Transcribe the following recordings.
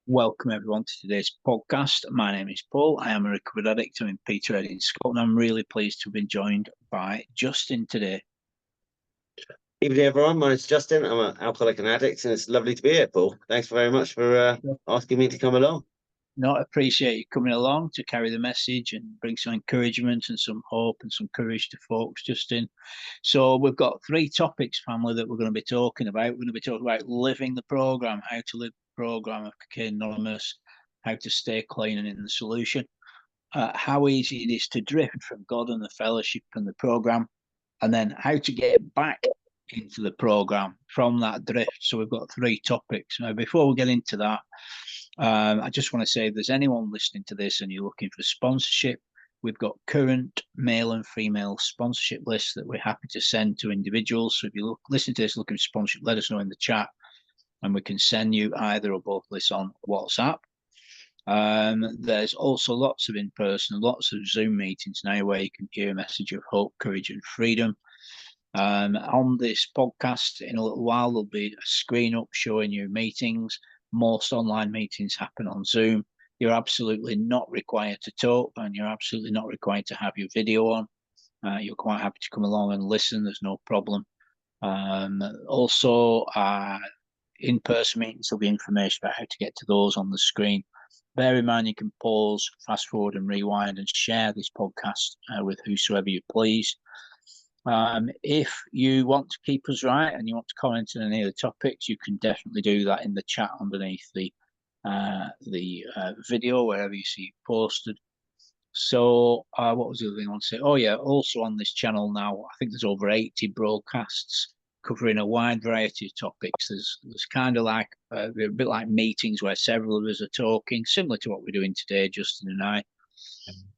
Welcome everyone to today's podcast. My name is Paul. I am a recovered addict. I'm in Peterhead in Scotland. I'm really pleased to have been joined by Justin today. Evening, everyone. My name's Justin. I'm an alcoholic and addict, and it's lovely to be here, Paul. Thanks very much for asking me to come along. No, I appreciate you coming along to carry the message and bring some encouragement and some hope and some courage to folks, Justin. So we've got three topics, family, that we're going to be talking about. We're going to be talking about living the program, how to live the program of Cocaine Anonymous, how to stay clean and in the solution, how easy it is to drift from God and the fellowship and the program, and then how to get back into the program from that drift. So we've got three topics. Now, before we get into that, I just want to say if there's anyone listening to this and you're looking for sponsorship, we've got current male and female sponsorship lists that we're happy to send to individuals. So if you listen to this looking for sponsorship, let us know in the chat and we can send you either or both lists on WhatsApp. There's also lots of in-person, lots of Zoom meetings now where you can hear a message of hope, courage and freedom. On this podcast in a little while, there'll be a screen up showing you meetings. Most online meetings happen on Zoom. You're absolutely not required to talk and you're absolutely not required to have your video on. You're quite happy to come along and listen. There's no problem. Also, in-person meetings, there'll be information about how to get to those on the screen. Bear in mind, you can pause, fast forward and rewind and share this podcast with whosoever you please. If you want to keep us right and you want to comment on any of the topics, you can definitely do that in the chat underneath the video, wherever you see it posted. So what was the other thing I want to say? Oh yeah, also on this channel now, I think there's over 80 broadcasts covering a wide variety of topics. There's kind of like a bit like meetings where several of us are talking, similar to what we're doing today, Justin and I.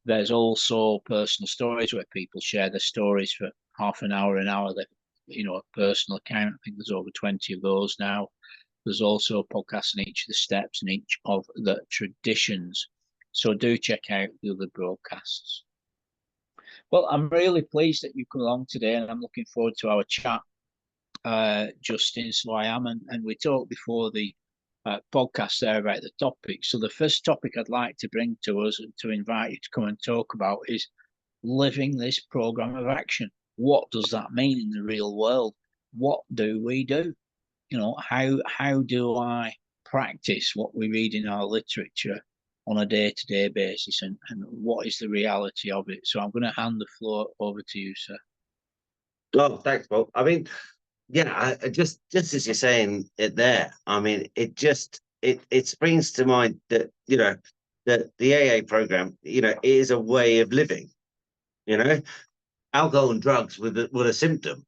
There's also personal stories where people share their stories for half an hour, that, a personal account. I think there's over 20 of those now. There's also a podcast on each of the steps and each of the traditions. So do check out the other broadcasts. Well, I'm really pleased that you've come along today and I'm looking forward to our chat, Justin. So I am. And we talked before the podcast there about the topic. So the first topic I'd like to bring to us and to invite you to come and talk about is living this program of action. What does that mean in the real world? What do we do? How do I practice what we read in our literature on a day-to-day basis, and what is the reality of it? So I'm going to hand the floor over to you, sir. Oh, thanks, Paul. I mean, yeah, I just as you're saying it there, I mean, it springs to mind that that the AA program, is a way of living. Alcohol and drugs were a symptom.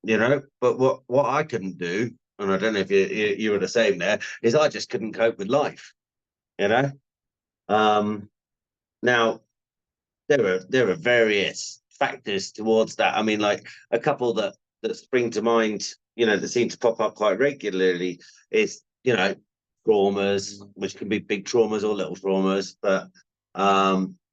But what I couldn't do, and I don't know if you were the same there, is I just couldn't cope with life. Now there are various factors towards that. I mean, like a couple that spring to mind, that seem to pop up quite regularly is, traumas, which can be big traumas or little traumas. But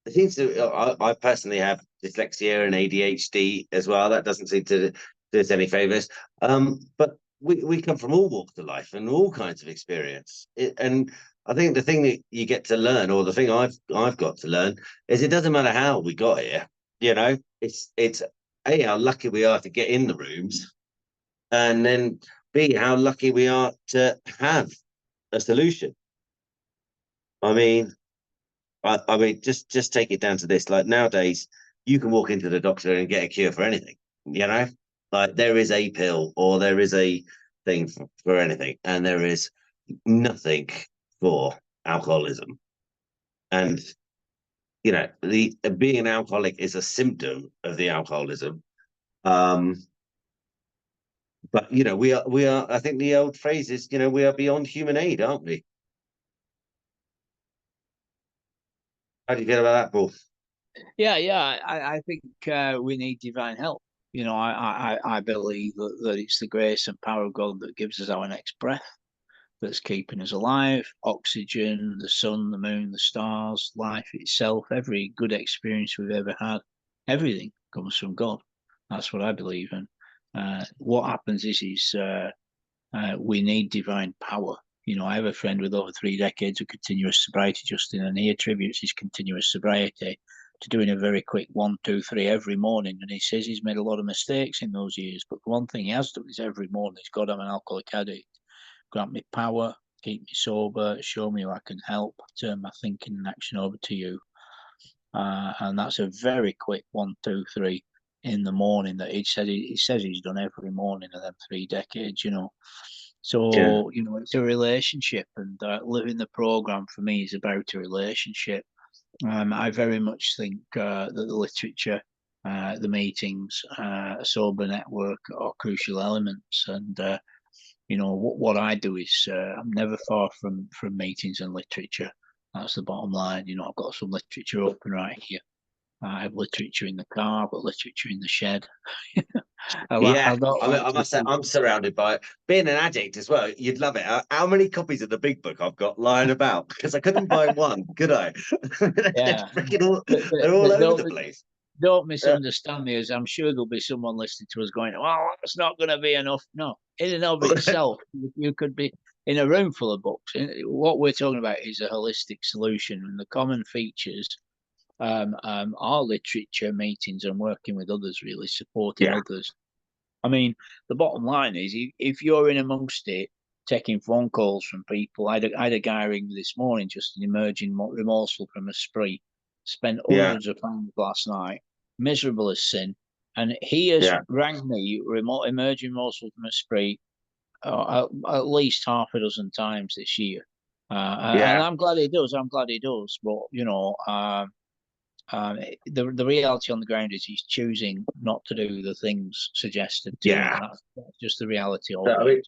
it seems to, I personally have dyslexia and ADHD as well. That doesn't seem to do us any favors. But we come from all walks of life and all kinds of experience. And I think the thing that you get to learn, or the thing I've got to learn, is it doesn't matter how we got here. It's A, how lucky we are to get in the rooms, and then B, how lucky we are to have a solution. I mean, just take it down to this. Like nowadays, you can walk into the doctor and get a cure for anything. Like there is a pill or there is a thing for anything, and there is nothing for alcoholism. And the being an alcoholic is a symptom of the alcoholism. But we are. I think the old phrase is, we are beyond human aid, aren't we? How do you feel about that, Paul? Yeah. I think we need divine help. I believe that it's the grace and power of God that gives us our next breath, that's keeping us alive. Oxygen, the sun, the moon, the stars, life itself, every good experience we've ever had, everything comes from God. That's what I believe in. What happens is we need divine power. You know, I have a friend with over 3 decades of continuous sobriety, Justin, and he attributes his continuous sobriety to doing a very quick 1, 2, 3 every morning. And he says he's made a lot of mistakes in those years. But the one thing he has done is every morning he's got, I'm an alcoholic addict. Grant me power, keep me sober, show me how I can help, turn my thinking and action over to you. And that's a very quick 1, 2, 3 in the morning that he says he's done every morning of them 3 decades, you know. So, you know, it's a relationship, and living the program for me is about a relationship. I very much think that the literature, the meetings, a sober network are crucial elements. And, you know, what I do is I'm never far from meetings and literature. That's the bottom line. You know, I've got some literature open right here. I have literature in the car, I've got literature in the shed. Yeah, I don't I mean, like I to must say, see. I'm surrounded by it. Being an addict as well, you'd love it. How many copies of the big book I've got lying about? Because I couldn't buy one, could I? They're Yeah, freaking all, but, they're all over don't the place. don't Uh, misunderstand me, as I'm sure there'll be someone listening to us going, "Well, that's not going to be enough." No, in and of itself, you could be in a room full of books. What we're talking about is a holistic solution, and the common features are literature, meetings, and working with others, really supporting yeah, others. I mean, the bottom line is if you're in amongst it, taking phone calls from people. I had a guy ring me this morning, just an emerging remorseful from a spree, spent yeah, hundreds of pounds last night, miserable as sin. And he has yeah, rang me, emerging remorseful from a spree, at least half a dozen times this year. And yeah, I'm glad he does. I'm glad he does. But, you know, the reality on the ground is he's choosing not to do the things suggested to him. yeah. That's just the reality of So, I it. mean,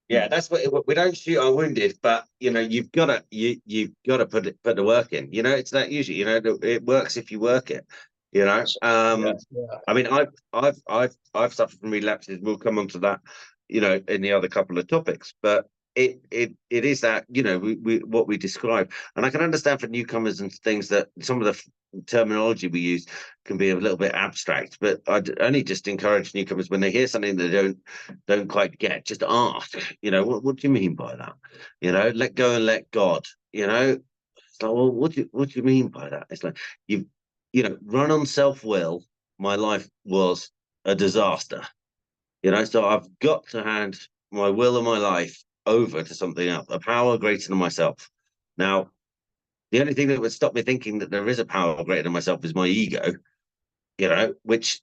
yeah, Mm. that's what we don't shoot our wounded, but you know, you've got to put the work in. You know, it's that usually, you know, it works if you work it. You know, Yeah, yeah, I mean, I've suffered from relapses. We'll come on to that, you know, in the other couple of topics. But it is that, you know, we what we describe, and I can understand for newcomers and things that some of the terminology we use can be a little bit abstract. But I'd only just encourage newcomers when they hear something they don't quite get, just ask. You know, what do you mean by that? You know, let go and let God. You know, it's like, well, what do you mean by that? It's like you know, run on self-will. My life was a disaster. You know, so I've got to hand my will and my life over to something else, a power greater than myself. Now, the only thing that would stop me thinking that there is a power greater than myself is my ego, you know, which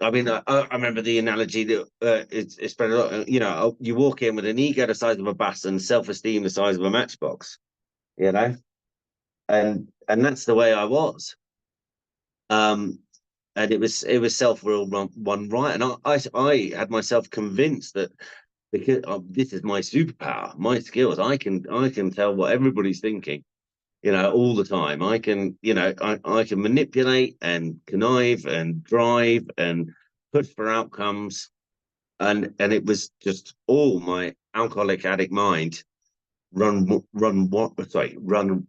I mean, I remember the analogy that it's spread a lot. You know, you walk in with an ego the size of a bus and self-esteem the size of a matchbox, you know, and that's the way I was. Um, and it was self-will one right, and I had myself convinced that because this is my superpower, my skills. I can tell what everybody's thinking, you know, all the time. I can, you know, I can manipulate and connive and drive and push for outcomes, and it was just all my alcoholic addict mind run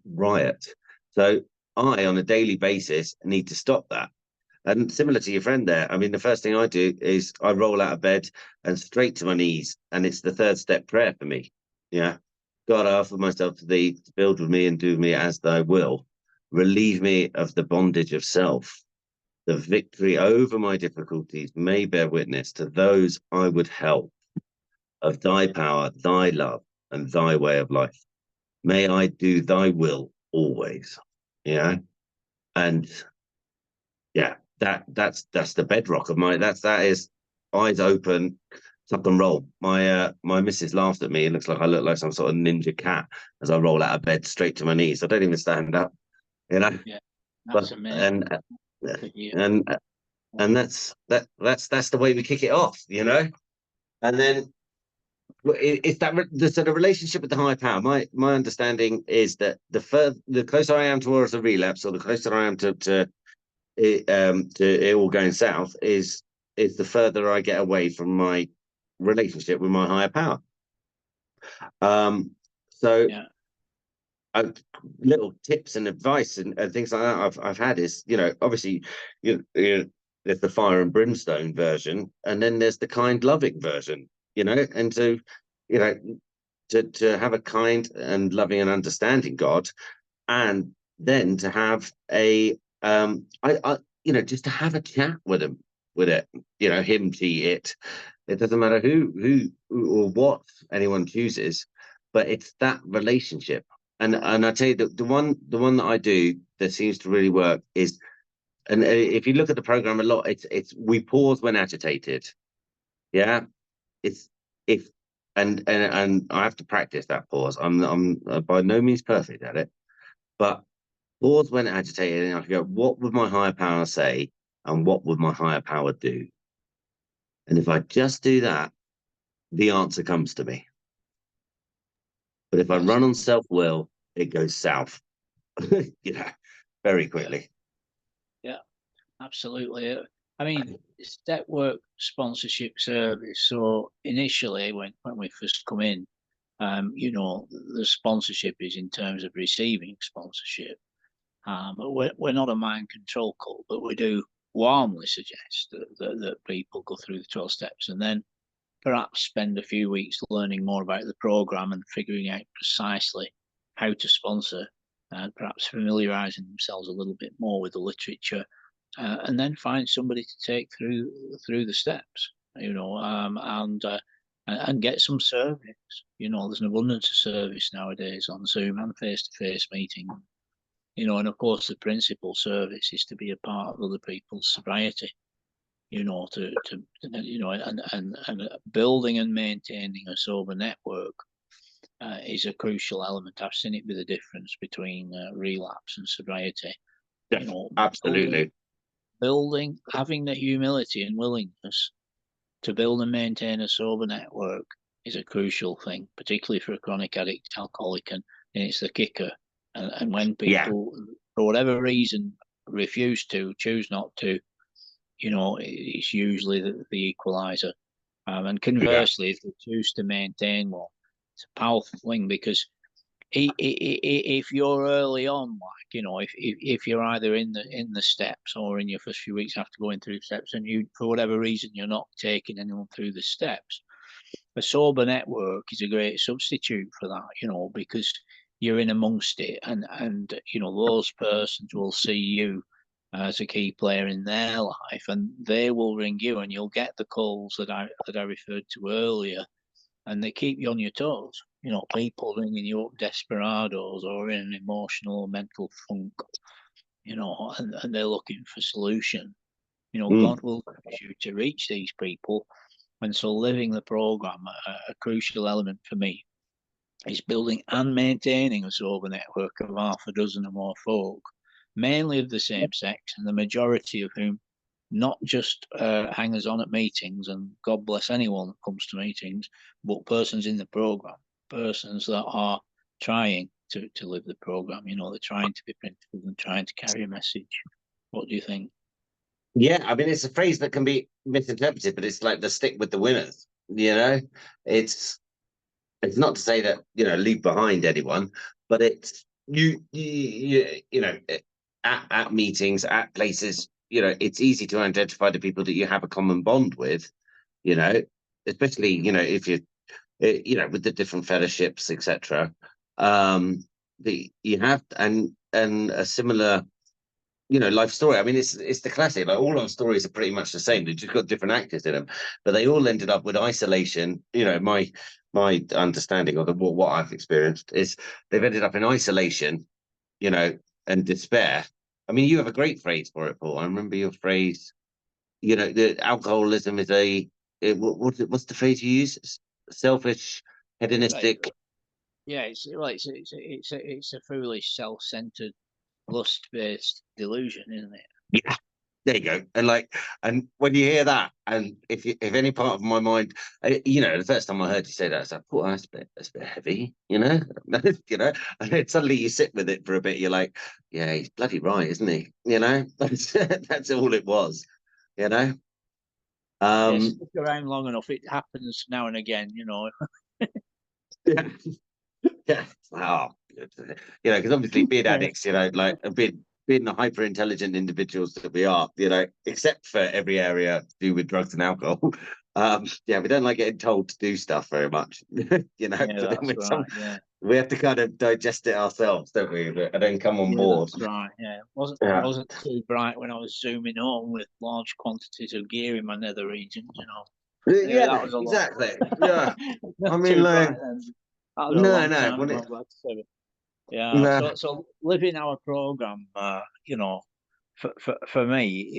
riot. So I, on a daily basis, need to stop that. And similar to your friend there, I mean, the first thing I do is I roll out of bed and straight to my knees, and it's the third step prayer for me. Yeah. God, I offer myself to thee to build with me and do with me as thy will. Relieve me of the bondage of self. The victory over my difficulties may bear witness to those I would help of thy power, thy love, and thy way of life. May I do thy will always. Yeah. And yeah, that's the bedrock of my that is eyes open, tuck and roll. My missus laughed at me. It looks like I look like some sort of ninja cat as I roll out of bed straight to my knees. I don't even stand up, you know. yeah. But That's amazing. and Yeah, and and that's the way we kick it off, you know. And then it's that so the relationship with the higher power. My understanding is that the closer I am towards a relapse, or the closer I am to it all going south, is the further I get away from my relationship with my higher power. Um, so yeah, little tips and advice and things like that I've had is, you know, obviously, there's the fire and brimstone version, and then there's the kind, loving version, you know, and so, you know, to have a kind and loving and understanding God, and then to have a just to have a chat with him, with it, him, she, it doesn't matter who or what anyone chooses, but it's that relationship. And I tell you, the one that I do that seems to really work is, and if you look at the program a lot, it's we pause when agitated. Yeah, it's if and I have to practice that pause. I'm by no means perfect at it, but pause when agitated, and I can go, what would my higher power say, and what would my higher power do? And if I just do that, the answer comes to me. But if I run on self-will, it goes south, very quickly. Yeah, absolutely. I mean, Stepwork sponsorship service. So initially, when we first come in, the sponsorship is in terms of receiving sponsorship. But we're not a mind control cult, but we do warmly suggest that people go through the 12 steps and then perhaps spend a few weeks learning more about the program and figuring out precisely how to sponsor, and perhaps familiarizing themselves a little bit more with the literature, and then find somebody to take through the steps, and get some service. There's an abundance of service nowadays on Zoom and face-to-face meeting. And of course the principal service is to be a part of other people's sobriety. And building and maintaining a sober network is a crucial element. I've seen it be the difference between relapse and sobriety. Absolutely. Building, having the humility and willingness to build and maintain a sober network is a crucial thing, particularly for a chronic addict, alcoholic, and it's the kicker. And when people, for whatever reason, refuse to, choose not to, it's usually the equalizer. And conversely, if they choose to maintain one, it's a powerful thing, because if you're early on, if you're either in the steps or in your first few weeks after going through steps, and you, for whatever reason, you're not taking anyone through the steps, a sober network is a great substitute for that, because you're in amongst it, and those persons will see you as a key player in their life, and they will ring you, and you'll get the calls that I referred to earlier, and they keep you on your toes. People ringing you up, desperados, or in an emotional or mental funk, and they're looking for solution. God will use you to reach these people. And so living the program, a crucial element for me is building and maintaining a sober network of half a dozen or more folk, mainly of the same sex, and the majority of whom not just hangers on at meetings, and God bless anyone that comes to meetings, but persons in the program, persons that are trying to live the program. They're trying to be principled and trying to carry a message. What do you think? Yeah, I mean, it's a phrase that can be misinterpreted, but it's like the stick with the winners. It's not to say that leave behind anyone, but it's at meetings, at places, it's easy to identify the people that you have a common bond with, especially if you with the different fellowships, etc. You have and a similar life story. I mean, it's the classic. Like, all our stories are pretty much the same. They've just got different actors in them, but they all ended up with isolation. My understanding of what I've experienced is they've ended up in isolation, and despair. I mean, you have a great phrase for it, Paul. I remember your phrase. The alcoholism is what's the phrase you use? Selfish, hedonistic. Right. Yeah, it's a foolish, self-centered, lust-based delusion, isn't it? Yeah, there you go. And when you hear that, and if any part of my mind, the first time I heard you say that, I was like, "Oh, that's a bit heavy," and then suddenly you sit with it for a bit. You're like, "Yeah, he's bloody right, isn't he?" That's all it was. Yeah, stick around long enough, it happens now and again. Yeah, yeah. Oh, because obviously being addicts, like being the hyper intelligent individuals that we are, except for every area to do with drugs and alcohol, Yeah, we don't like getting told to do stuff very much, you know. Yeah, But then that's when some, right. Yeah. we have to kind of digest it ourselves, don't we? And then come on Yeah, board. that's right. Yeah, Yeah, wasn't too bright when I was zooming home with large quantities of gear in my nether regions. Anyway, that yeah, was a lot. exactly. Yeah, I Not mean, too like, bright then. That was a no, long no, time when ago. it, I'm glad to say it. Yeah. no, So living our program, for me,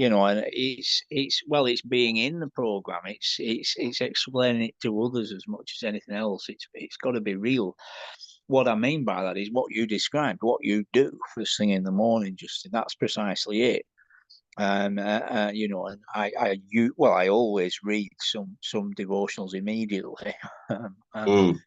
and it's well, it's being in the program. It's explaining it to others as much as anything else. It's got to be real. What I mean by that is what you described, what you do first thing in the morning, Justin. That's precisely it. And I always read some devotionals immediately, and mm,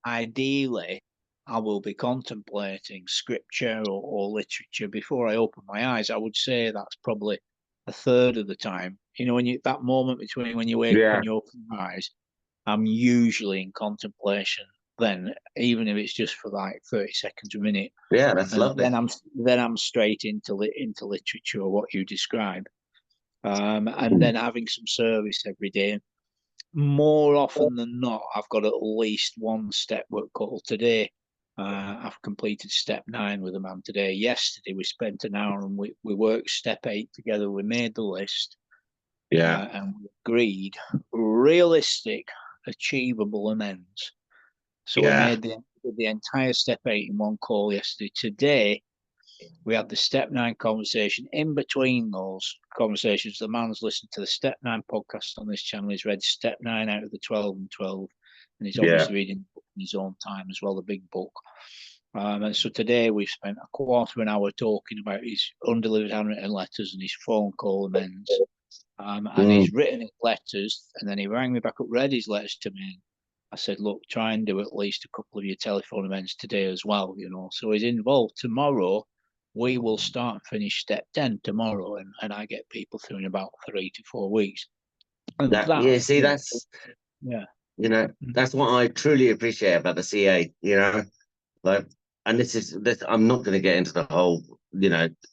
ideally, I will be contemplating scripture or literature before I open my eyes. I would say that's probably a third of the time. When that moment between when you wake up yeah, and you open your eyes, I'm usually in contemplation. Then, even if it's just for like 30 seconds a minute, yeah, that's and lovely. then I'm straight into literature or what you describe, and Mm, then having some service every day. More often than not, I've got at least one step work call today. I've completed step 9 with a man today. Yesterday, we spent an hour and we worked step 8 together. We made the list yeah, and we agreed realistic, achievable amends. So we yeah, made the entire step 8 in one call yesterday. Today, we had the step 9 conversation. In between those conversations, the man's listened to the step 9 podcast on this channel. He's read step 9 out of the 12 and 12, and he's yeah, obviously reading in his own time as well, the big book. And so today we've spent a quarter of an hour talking about his undelivered handwritten letters and his phone call amends. And mm, he's written his letters, and then he rang me back up, read his letters to me. I said, look, try and do at least a couple of your telephone events today as well. So he's involved. Tomorrow, we will start and finish step 10 tomorrow, and I get people through in about 3 to 4 weeks. And that, yeah. that's, See, that's, yeah. that's what I truly appreciate about the CA. Like, and this. I'm not going to get into the whole,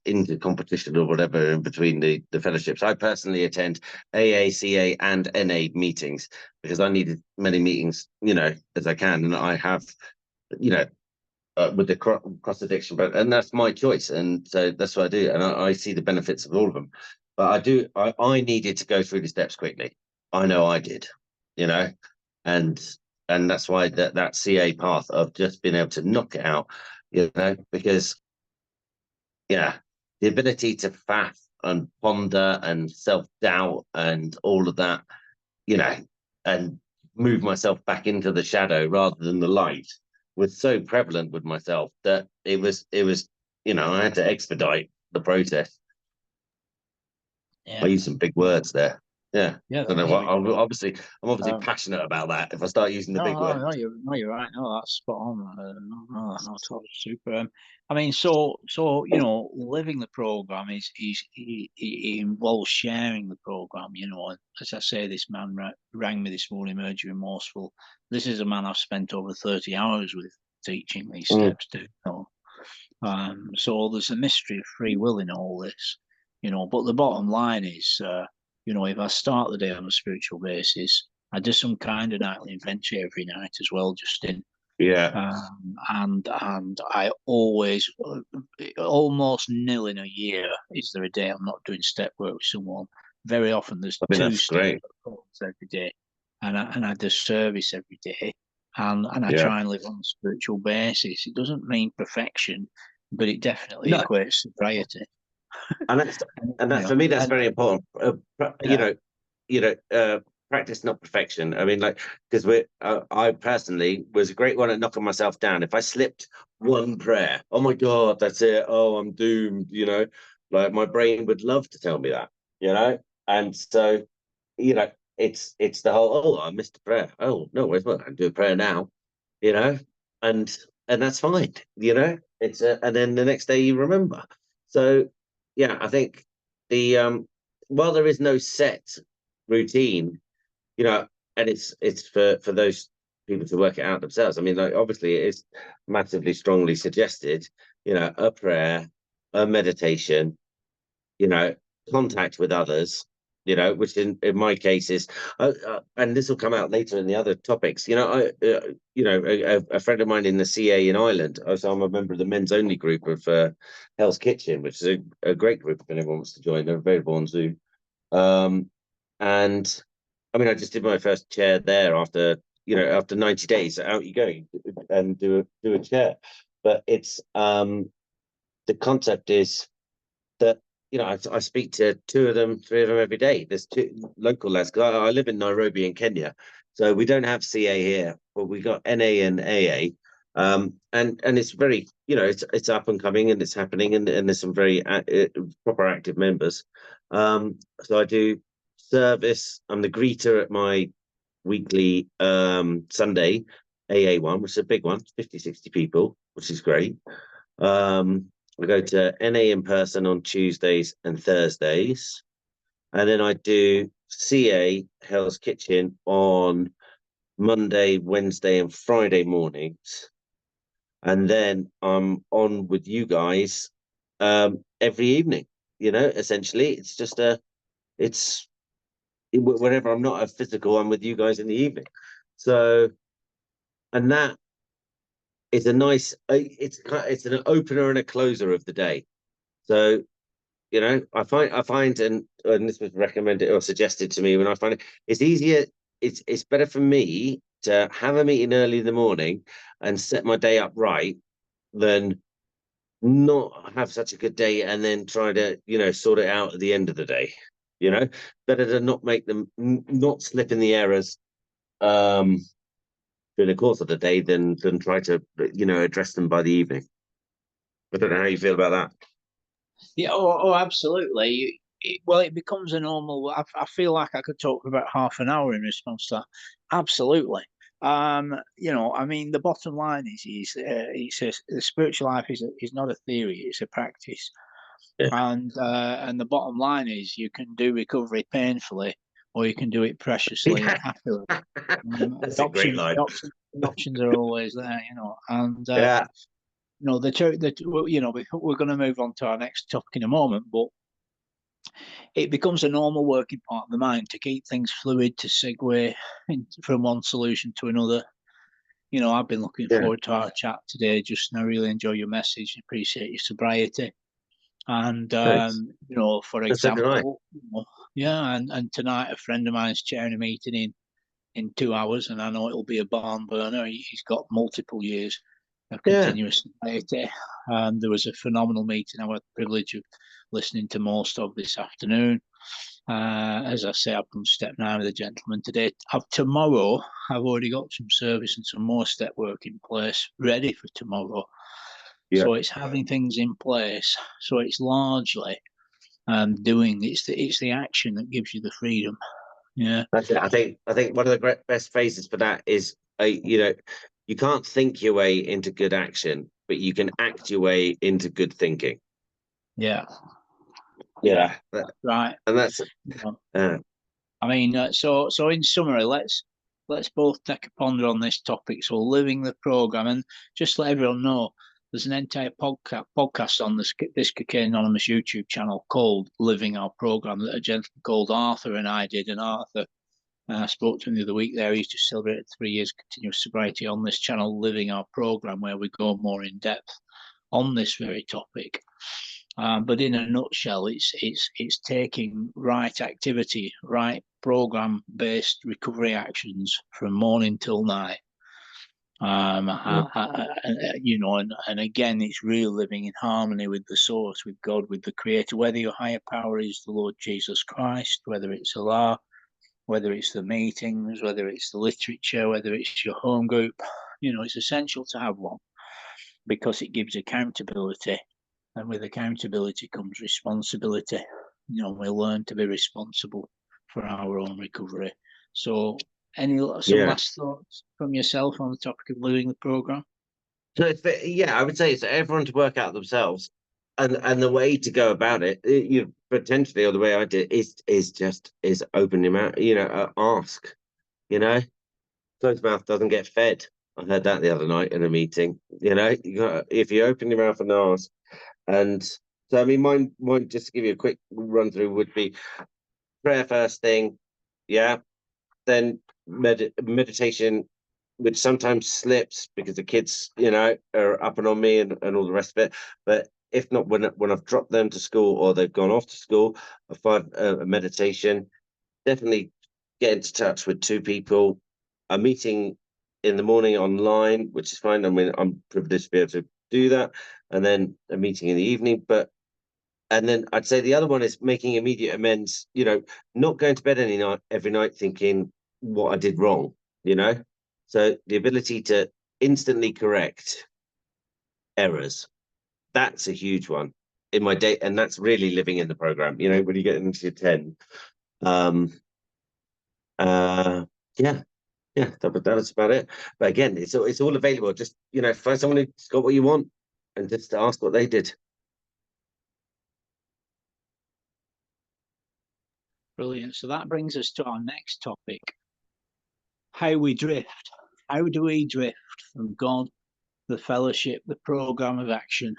into competition or whatever in between the fellowships. I personally attend AA, CA, and NA meetings because I need as many meetings, as I can, and I have, you know, with the cross addiction, and that's my choice, and so that's what I do, and I see the benefits of all of them. But I needed to go through the steps quickly. I know I did, you know, and that's why that CA path of just being able to knock it out, because yeah, the ability to faff and ponder and self-doubt and all of that, you know, and move myself back into the shadow rather than the light was so prevalent with myself that it was, I had to expedite the process. I Yeah. used some big Yeah. words there. Yeah. Yeah, I don't that know was a what. big word. I'm obviously Um, passionate about that. If I start using the No, big no, words, no, you're right. No, that's spot on. No, totally super. I mean, so living the program it involves sharing the program. And as I say, this man rang me this morning, emerging remorseful. This is a man I've spent over 30 hours with teaching these mm, steps to. So there's a mystery of free will in all this. But the bottom line is, if I start the day on a spiritual basis, I do some kind of nightly inventory every night as well, Justin. yeah, And I always, almost nil in a year, is there a day I'm not doing step work with someone. Very often there's I think two that's step great. work calls every day, and I do service every day, and I Yeah, try and live on a spiritual basis. It doesn't mean perfection, but it definitely no, equates to sobriety. and that's And, and you that know, for me that's and very important. yeah, Practice not perfection. I mean, like, because I personally was a great one at knocking myself down. If I slipped one prayer, oh my god, that's it. Oh, I'm doomed. Like my brain would love to tell me that. And so it's the whole, oh, I missed a prayer. Oh no, where's I can do a prayer now. You know, and that's fine. It's and then the next day you remember. So yeah, I think the while there is no set routine, you know, and it's for those people to work it out themselves. I mean, like obviously it is massively strongly suggested, a prayer, a meditation, you know, contact with others, you know, which in my case is, and this will come out later in the other topics. You know, a friend of mine in the CA in Ireland. So I'm a member of the men's only group of Hell's Kitchen, which is a great group if anyone wants to join. They're available on Zoom. And I mean, I just did my first chair there after 90 days. Out you go and do a chair. But it's the concept is that, you know, I speak to three of them every day. There's two local lads, because I live in Nairobi in Kenya, so we don't have CA here, but we got NA and AA, and it's very, you know, it's up and coming and it's happening, and there's some very proper active members. So I do service. I'm the greeter at my weekly Sunday AA one, which is a big one, 50, 60 people, which is great. I go to NA in person on Tuesdays and Thursdays, and then I do CA Hell's Kitchen on Monday, Wednesday, and Friday mornings, and then I'm on with you guys every evening. You know, essentially, it's just it's whenever I'm not a physical, I'm with you guys in the evening. So, and that is a nice. It's an opener and a closer of the day. So, you know, I find, and this was recommended or suggested to me when I find it's easier. It's better for me to have a meeting early in the morning and set my day up right than not have such a good day and then try to, you know, sort it out at the end of the day. You know, better to not make them not slip in the errors during the course of the day than try to, you know, address them by the evening. I don't know how you feel about that. Yeah, absolutely. It becomes a normal. I feel like I could talk for about half an hour in response to that. Absolutely. You know, I mean, the bottom line is the spiritual life is not a theory; it's a practice. Yeah. And the bottom line is you can do recovery painfully, or you can do it preciously and happily. That's a great line. The options are always there, you know. And Yeah. you know, you know, we're going to move on to our next topic in a moment, but it becomes a normal working part of the mind to keep things fluid, to segue from one solution to another. You know, I've been looking Yeah. forward to our chat today. Justin, I really enjoy your message. Appreciate your sobriety. And you know, for example, yeah, and tonight a friend of mine's chairing a meeting in 2 hours, and I know it'll be a barn burner. He's got multiple years of continuous sobriety. There was a phenomenal meeting I had the privilege of listening to most of this afternoon. As I say, I've done step 9 with a gentleman today. Tomorrow, I've already got some service and some more step work in place ready for tomorrow. Yeah. So it's having things in place. So it's largely doing. It's the action that gives you the freedom. Yeah, that's it. I think one of the best phrases for that is, you know, you can't think your way into good action, but you can act your way into good thinking. yeah, right. And that's I mean, so in summary, let's both take a ponder on this topic. So living the program, and just let everyone know, there's an entire podcast on this Cocaine Anonymous YouTube channel called Living Our Program that a gentleman called Arthur and I did. And Arthur, I spoke to him the other week there. He's just celebrated 3 years continuous sobriety on this channel, Living Our Program, where we go more in depth on this very topic. But in a nutshell, it's taking right activity, right program-based recovery actions from morning till night. You know, and again, it's real living in harmony with the source, with God, with the Creator. Whether your higher power is the Lord Jesus Christ, whether it's Allah, whether it's the meetings, whether it's the literature, whether it's your home group, you know, it's essential to have one because it gives accountability. And with accountability comes responsibility. You know, we learn to be responsible for our own recovery. So, some last thoughts from yourself on the topic of living the program? So I would say it's everyone to work out themselves, and the way to go about it, you potentially, or the way I did, is open your mouth. You know, ask. You know, closed mouth doesn't get fed. I heard that the other night in a meeting. You know, if you open your mouth and ask. And so, I mean, mine, just to give you a quick run through would be, prayer first thing, yeah. Then meditation, which sometimes slips because the kids, are up and on me and all the rest of it. But if not, when I've dropped them to school or they've gone off to school, I find a meditation. Definitely get into touch with two people. A meeting in the morning online, which is fine. I mean, I'm privileged to be able to do that, and then a meeting in the evening. And then I'd say the other one is making immediate amends. Not going to bed every night thinking what I did wrong. So the ability to instantly correct errors, that's a huge one in my day, and that's really living in the program. When you get into your 10, um, yeah, that's about it. But again, it's all available. Just find someone who's got what you want, and just ask what they did. Brilliant. So that brings us to our next topic: how we drift. How do we drift from God, the fellowship, the program of action?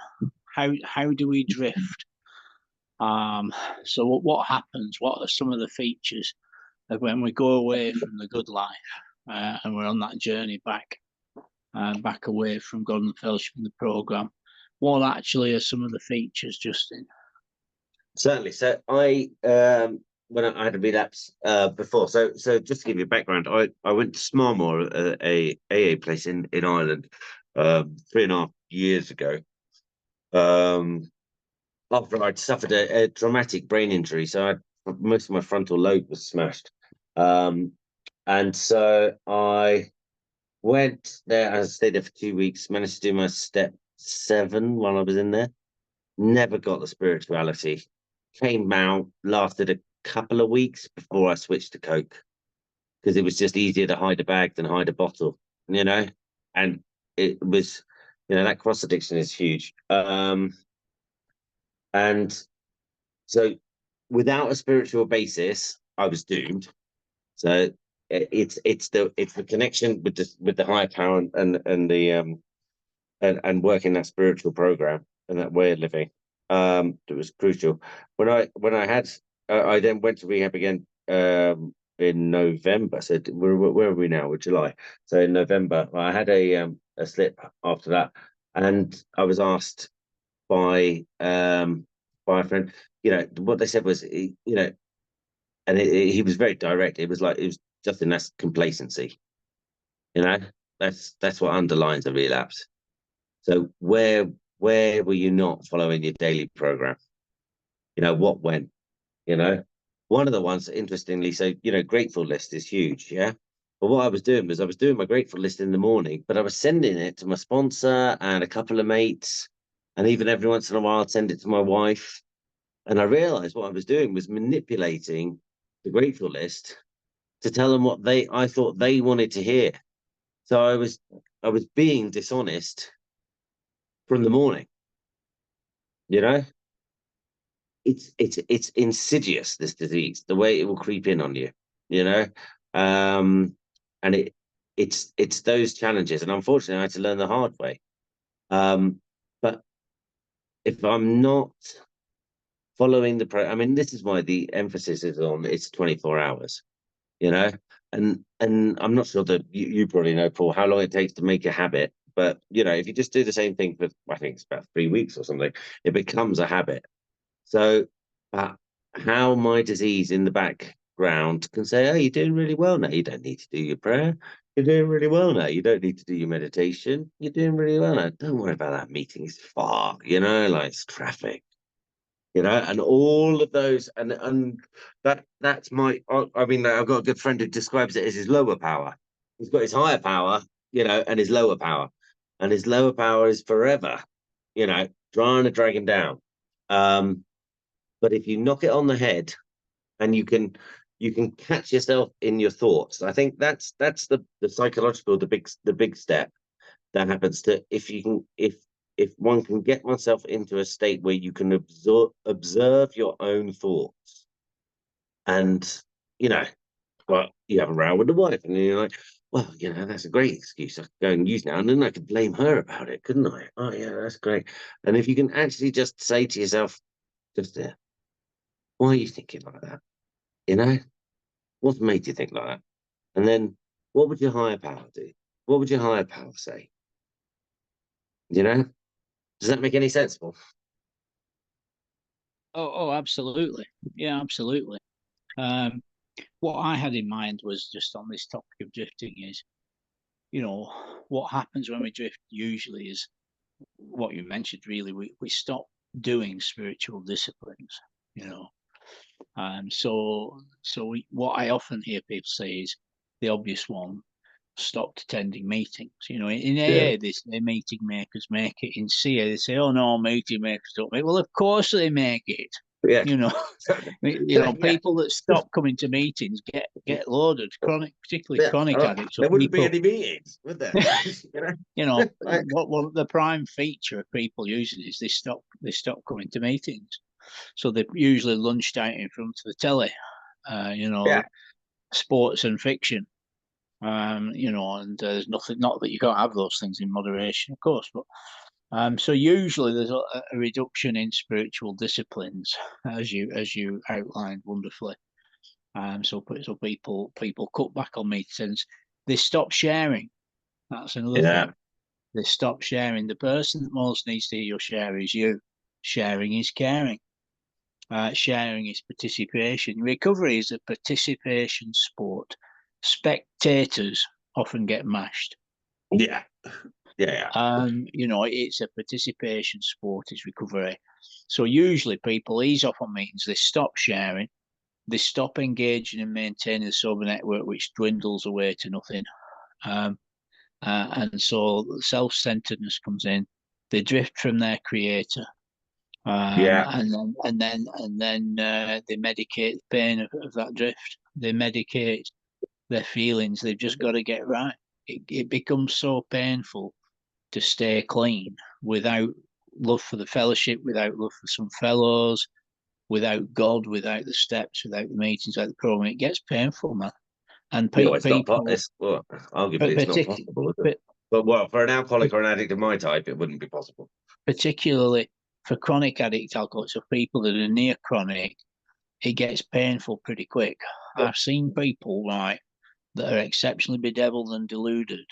How do we drift? So what happens? What are some of the features of when we go away from the good life and we're on that journey back away from God and the fellowship and the program? What actually are some of the features, Justin? Certainly. So I when I had a relapse before. So just to give you a background, I went to Smarmore, a AA place in Ireland, 3.5 years ago. After I'd suffered a traumatic brain injury, so most of my frontal lobe was smashed, and so I went there. I stayed there for 2 weeks. Managed to do my step 7 while I was in there. Never got the spirituality. Came out, lasted a couple of weeks before I switched to Coke because it was just easier to hide a bag than hide a bottle, and it was, that cross addiction is huge. And so without a spiritual basis, I was doomed. So it's the connection with the higher power and the and working that spiritual program and that way of living that was crucial. When I had I then went to rehab again in November. So where are we now? We're July. So in November, I had a slip after that, and I was asked by a friend. What they said was, and he was very direct. It was Justin, that's complacency. You know, that's what underlines a relapse. So where were you not following your daily program? What went? You know, one of the ones, interestingly, so grateful list is huge, yeah. But what I was doing was I was doing my grateful list in the morning, but I was sending it to my sponsor and a couple of mates, and even every once in a while I'd send it to my wife. And I realized what I was doing was manipulating the grateful list to tell them what I thought they wanted to hear. So I was being dishonest from the morning. You know, it's insidious, this disease, the way it will creep in on you. You know, and it's those challenges, and unfortunately, I had to learn the hard way. But if I'm not following I mean, this is why the emphasis is on it's 24 hours. And I'm not sure that you probably know, Paul, how long it takes to make a habit. But if you just do the same thing for, I think it's about 3 weeks or something, it becomes a habit. So how my disease in the background can say, oh, you're doing really well now, you don't need to do your prayer, you're doing really well now, you don't need to do your meditation, you're doing really well now, don't worry about that meeting, it's far, like it's traffic. And all of those, and that's I mean, I've got a good friend who describes it as his lower power. He's got his higher power, and his lower power, and his lower power is forever, trying to drag him down. But if you knock it on the head, and you can catch yourself in your thoughts, I think that's the psychological, the big step that happens to if one can get oneself into a state where you can observe your own thoughts, and well, you have a row with the wife, and you're like, well, that's a great excuse I could go and use now, and then I could blame her about it, couldn't I? Oh yeah, that's great. And if you can actually just say to yourself, just there, why are you thinking like that? You know, what's made you think like that? And then what would your higher power do? What would your higher power say? You know, does that make any sense, Paul? Oh, absolutely. Yeah, absolutely. Um, what I had in mind was just on this topic of drifting is, what happens when we drift usually is what you mentioned, really. We stop doing spiritual disciplines, you know. What I often hear people say is the obvious one: stopped attending meetings. In Yeah. AA, they say meeting makers make it. In CA, they say, "Oh no, meeting makers don't make." Well, of course they make it. Yeah. You know, Yeah. people that stop coming to meetings get loaded. Particularly Yeah. chronic addicts or There wouldn't be people. any meetings, would there? Like, What the prime feature of people using is they stop coming to meetings. So they're usually lunched out in front of the telly. You yeah. know, sports and fiction. And there's nothing, not that you can't have those things in moderation, of course, but so usually there's a reduction in spiritual disciplines, as you outlined wonderfully. So people cut back on meetings. They stop sharing. That's another Yeah. thing. They stop sharing. The person that most needs to hear your share is you. Sharing is caring. Sharing is participation. Recovery is a participation sport. Spectators often get mashed. Yeah. Yeah. It's a participation sport, is recovery. So usually people ease off on meetings, they stop sharing, they stop engaging and maintaining the sober network, which dwindles away to nothing. Um, and so self-centeredness comes in. They drift from their creator, Yeah. and then they medicate the pain of that drift. They medicate their feelings. They've just got to get right. It becomes so painful to stay clean without love for the fellowship, without love for some fellows, without God, without the steps, without the meetings, without the program. It gets painful, man. And You know, it's not people, it's well, arguably but it's not possible, is it? but But well, for an alcoholic or an addict of my type, it wouldn't be possible. particularly for chronic addict alcoholics, so people that are near chronic, it gets painful pretty quick. I've seen people that are exceptionally bedeviled and deluded,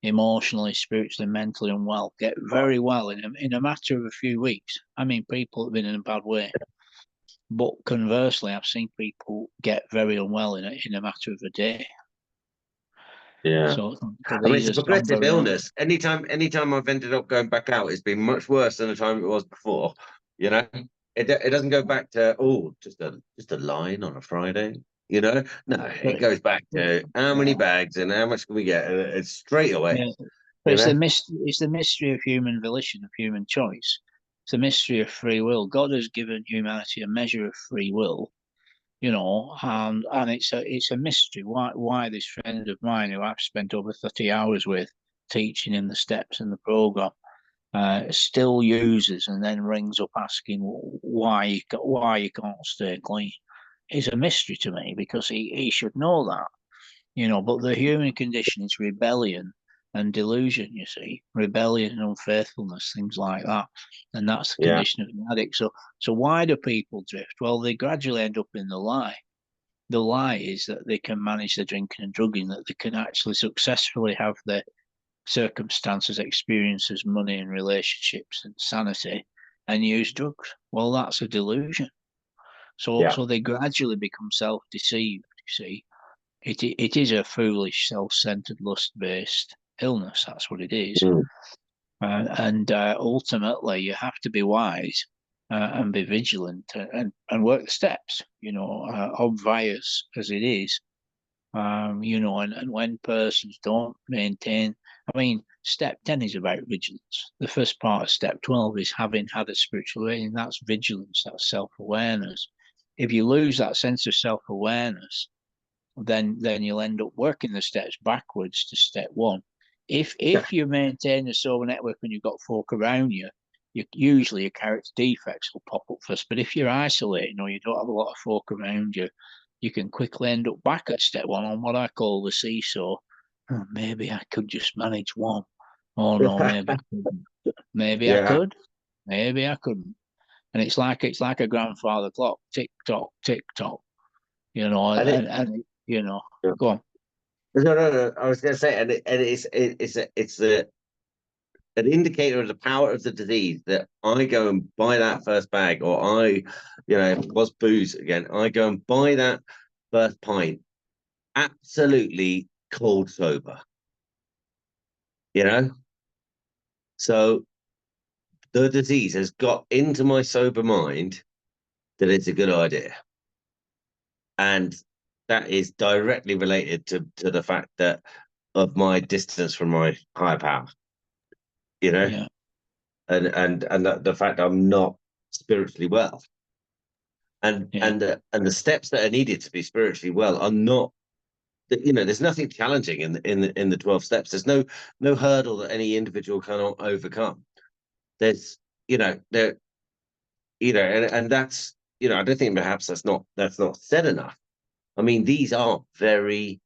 emotionally, spiritually, mentally unwell, get very well in a matter of a few weeks. I mean, people have been in a bad way. But conversely, I've seen people get very unwell in a matter of a day. Yeah. So I mean, these it's a are some progressive very long. illness. Anytime I've ended up going back out, it's been much worse than the time it was before. You know, it doesn't go back to just a line on a Friday. You know, no, it But goes back to how many yeah, bags and how much can we get? And it's straight away. yeah. But You it's know. the mystery of human volition, of human choice. It's a mystery of free will. God has given humanity a measure of free will, and it's a mystery why this friend of mine who I've spent over 30 hours with teaching in the steps and the program still uses and then rings up asking why you can't stay clean is a mystery to me, because he should know that, but the human condition is rebellion and delusion, you see, rebellion and unfaithfulness, things like that. And that's the Yeah. condition of the addict. So why do people drift? Well, they gradually end up in the lie. The lie is that they can manage their drinking and drugging, that they can actually successfully have their circumstances, experiences, money and relationships and sanity and use drugs. Well, that's a delusion. So Yeah. so they gradually become self-deceived, you see. It is a foolish, self-centered, lust-based illness. That's what it is. Mm. And ultimately, you have to be wise and be vigilant and work the steps, obvious as it is. And when persons don't maintain, I mean, step 10 is about vigilance. The first part of step 12 is having had a spiritual awakening. That's vigilance, that's self awareness. If you lose that sense of self awareness, then you'll end up working the steps backwards to step one. If Yeah. if you maintain a sober network and you've got folk around you, usually your character defects will pop up first. But if you're isolated or you don't have a lot of folk around you, you can quickly end up back at step one on what I call the seesaw. Oh, maybe I could just manage one. Oh no, maybe I couldn't. Maybe I Yeah. could. Maybe I couldn't. And it's like a grandfather clock, tick tock, tick tock. you know, And it, and you know, yeah. go on. No. I was going to say, it's an indicator of the power of the disease that I go and buy that first bag, or if it was booze again, I go and buy that first pint, absolutely cold sober, you know? So the disease has got into my sober mind that it's a good idea. And that is directly related to the fact that of my distance from my higher power, you know? Yeah, And the fact I'm not spiritually well, and yeah, and the steps that are needed to be spiritually well are not. There's nothing challenging in the 12 steps. There's no hurdle that any individual cannot overcome. There's there and that's I don't think perhaps that's not said enough. I mean, these are very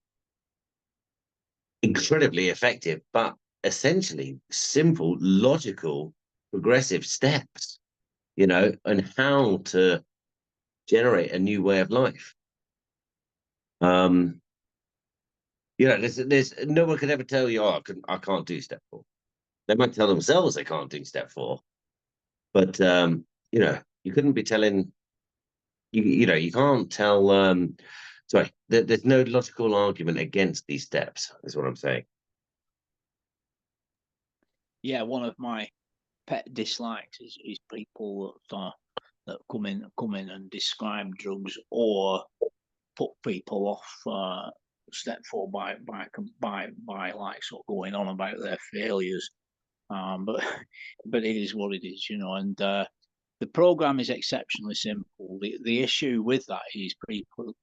incredibly effective, but essentially simple, logical, progressive steps. And how to generate a new way of life. Um, there's no one can ever tell you, oh, I can't do step 4. They might tell themselves they can't do step 4, but you couldn't be telling you can't tell. Sorry, there's no logical argument against these steps. Is what I'm saying. yeah. One of my pet dislikes is people that come in and describe drugs or put people off step 4 by like sort of going on about their failures. But but it is what it is, and the program is exceptionally simple. The issue with that is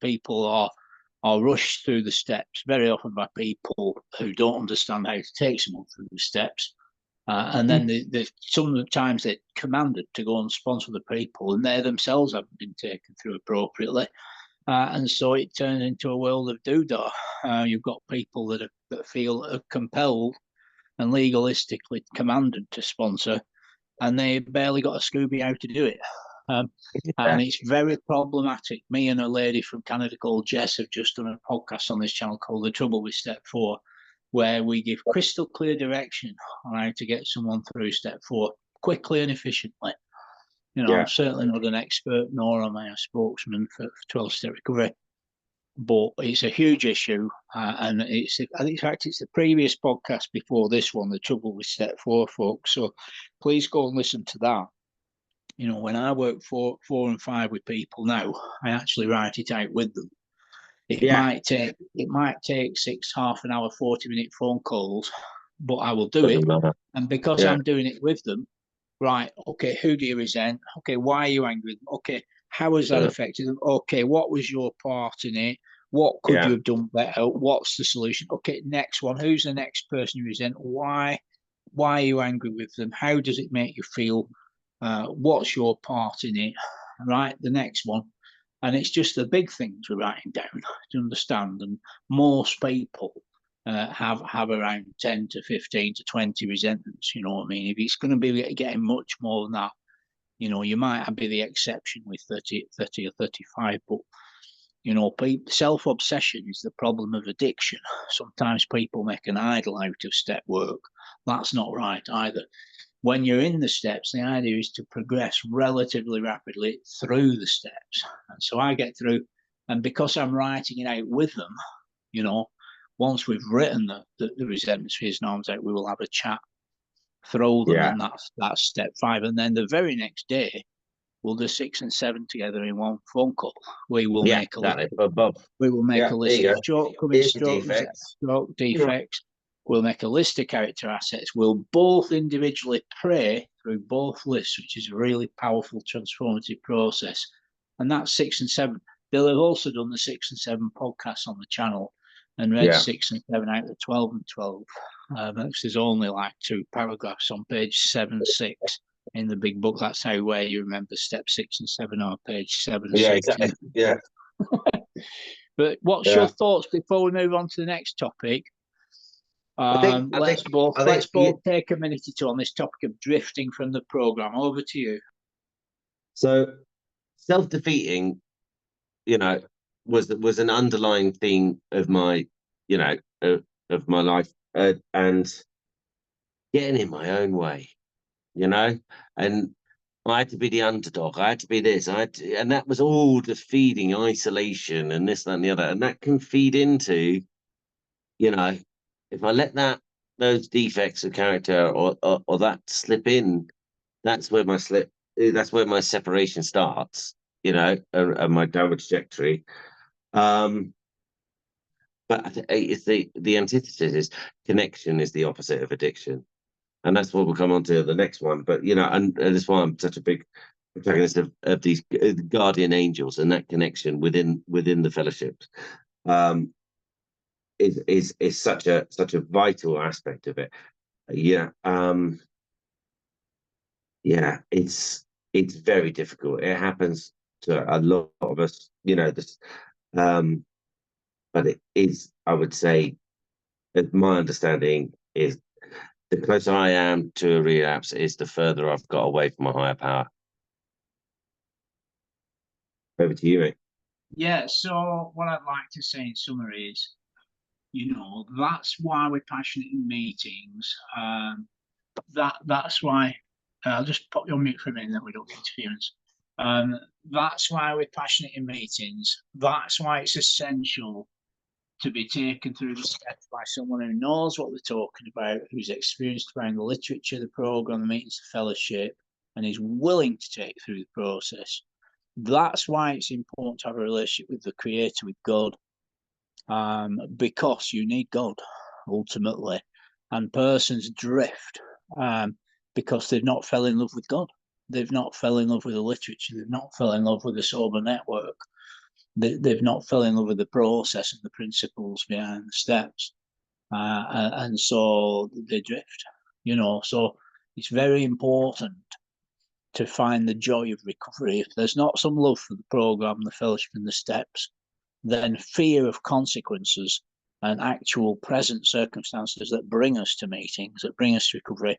people are rushed through the steps very often by people who don't understand how to take someone through the steps. And then sometimes they're commanded to go and sponsor the people, and they themselves haven't been taken through appropriately. And so it turns into a world of doodah. You've got people that feel compelled and legalistically commanded to sponsor, and they barely got a Scooby how to do it. And it's very problematic. Me and a lady from Canada called Jess have just done a podcast on this channel called The Trouble with Step 4, where we give crystal clear direction on how to get someone through step 4 quickly and efficiently. I'm certainly not an expert, nor am I a spokesman for 12-step recovery, but it's a huge issue. And in fact, it's the previous podcast before this one, The Trouble with Step 4, folks. So please go and listen to that. When I work 4 and 5 with people now, I actually write it out with them. It might take 6 half an hour, 40-minute phone calls, but I will do it. And because I'm doing it with them, right, okay, who do you resent? Okay, why are you angry? Okay, how has that affected them? Okay, what was your part in it? What could you have done better? What's the solution? Okay, next one. Who's the next person you resent? Why are you angry with them? How does it make you feel? What's your part in it? Right, the next one. And it's just the big things we're writing down to understand. And most people have around 10 to 15 to 20 resentments. You know what I mean? If it's going to be getting much more than that, you might be the exception with 30 or 35. But, self-obsession is the problem of addiction. Sometimes people make an idol out of step work. That's not right either. When you're in the steps, the idea is to progress relatively rapidly through the steps. And so I get through, and because I'm writing it out with them, once we've written the resentment spheres norms out, we will have a chat, throw them, and that's step 5. And then the very next day, we'll do 6 and 7 together in one phone call. We will make a list. We will make a list of shortcomings, stroke defects. We'll make a list of character assets. We'll both individually pray through both lists, which is a really powerful transformative process. And that's 6 and 7. They'll have also done the 6 and 7 podcasts on the channel and read 6 and 7 out of 12 and 12. There's only like 2 paragraphs on page 7, 6 in the big book. That's where you remember step 6 and 7 are page 7 and 6. Exactly. Yeah. But what's your thoughts before we move on to the next topic? Let's both take a minute or two on this topic of drifting from the program. Over to you. So self-defeating, was an underlying theme of my, you know, of my life, and getting in my own way, you know, and I had to be the underdog. I had to be this. And that was all just feeding isolation and this, that, and the other. And that can feed into, you know, if I let those defects of character or that slip in, that's where my that's where my separation starts, you know, and my downward trajectory. Um, but it's the antithesis is connection is the opposite of addiction. And that's what we'll come on to the next one. But, you know, and that's why I'm such a big protagonist of these guardian angels and that connection within the fellowships. Is such a vital aspect of it. Yeah. Yeah, it's very difficult. It happens to a lot of us, you know, this but it is, I would say, that my understanding is the closer I am to a relapse is the further I've got away from my higher power. Over to you, mate. Yeah, so what I'd like to say in summary is, that's why we're passionate in meetings. That's why I'll just pop you on mute for a minute, then we don't get interference. That's why we're passionate in meetings. That's why it's essential to be taken through the steps by someone who knows what they're talking about, who's experienced around the literature, the program, the meetings, the fellowship, and is willing to take through the process. That's why it's important to have a relationship with the Creator, with God, because you need God ultimately, and persons drift because they've not fell in love with God. They've not fell in love with the literature. They've not fell in love with the sober network. They've not fell in love with the process and the principles behind the steps, and so they drift. So it's very important to find the joy of recovery. If there's not some love for the program, the fellowship, and the steps, then fear of consequences and actual present circumstances that bring us to meetings, that bring us to recovery,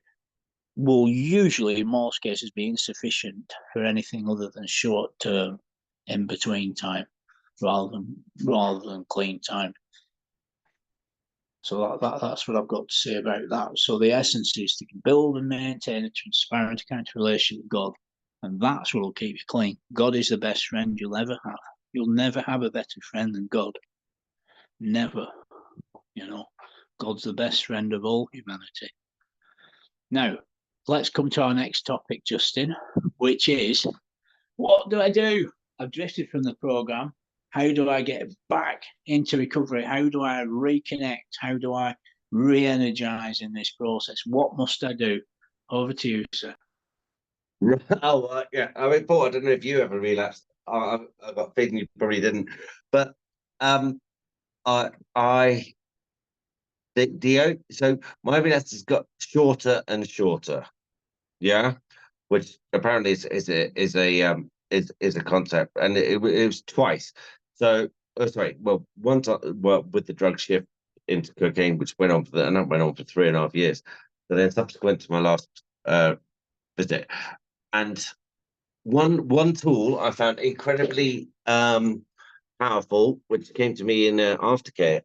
will usually, in most cases, be insufficient for anything other than short-term in-between time, rather than clean time. So that's what I've got to say about that. So the essence is to build and maintain a transparent account relationship with God, and that's what will keep you clean. God is the best friend you'll ever have. You'll never have a better friend than God. Never. God's the best friend of all humanity. Now, let's come to our next topic, Justin, which is, what do I do? I've drifted from the program. How do I get back into recovery? How do I reconnect? How do I re-energize in this process? What must I do? Over to you, sir. Oh, yeah. I mean, Paul, I don't know if you ever relapsed. I've got a feeling you probably didn't. But I so my relapse has got shorter and shorter. Yeah, which apparently is a concept, and it was twice. So, sorry, well, once with the drug shift into cocaine, which went on and that went on for 3.5 years. But then subsequent to my last visit, and one tool I found incredibly powerful, which came to me in an aftercare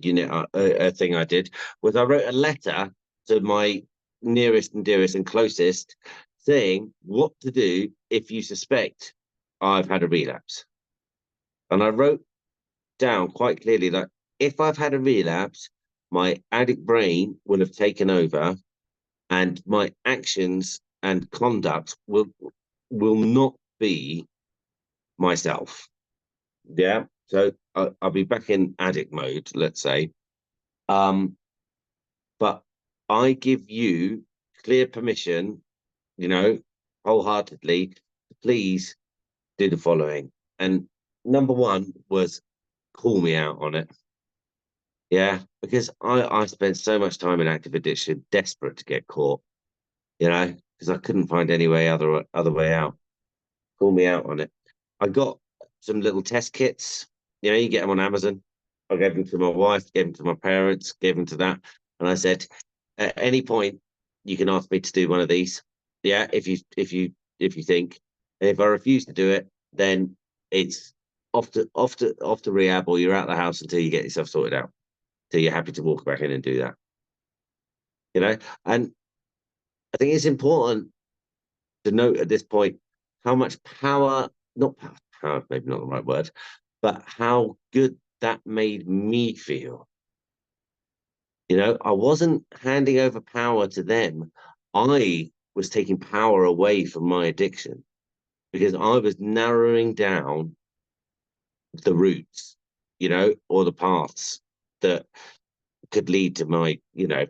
unit thing I did, was I wrote a letter to my nearest and dearest and closest, saying what to do if you suspect I've had a relapse. And I wrote down quite clearly that if I've had a relapse, my addict brain will have taken over, and my actions and conduct will not be myself. Yeah. So I'll be back in addict mode, let's say. But I give you clear permission, wholeheartedly, to please do the following. And number one was call me out on it. Yeah. Because I spent so much time in active addiction, desperate to get caught, because I couldn't find any other way out. Call me out on it. I got some little test kits. You get them on Amazon. I gave them to my wife, gave them to my parents, gave them to that. And I said, at any point, you can ask me to do one of these. Yeah, if you think. And if I refuse to do it, then it's off to rehab, or you're out of the house until you get yourself sorted out, till you're happy to walk back in and do that. You know, and I think it's important to note at this point how much power, not power, maybe not the right word, but how good that made me feel. You know, I wasn't handing over power to them. I was taking power away from my addiction, because I was narrowing down the routes, you know, or the paths that could lead to my, you know,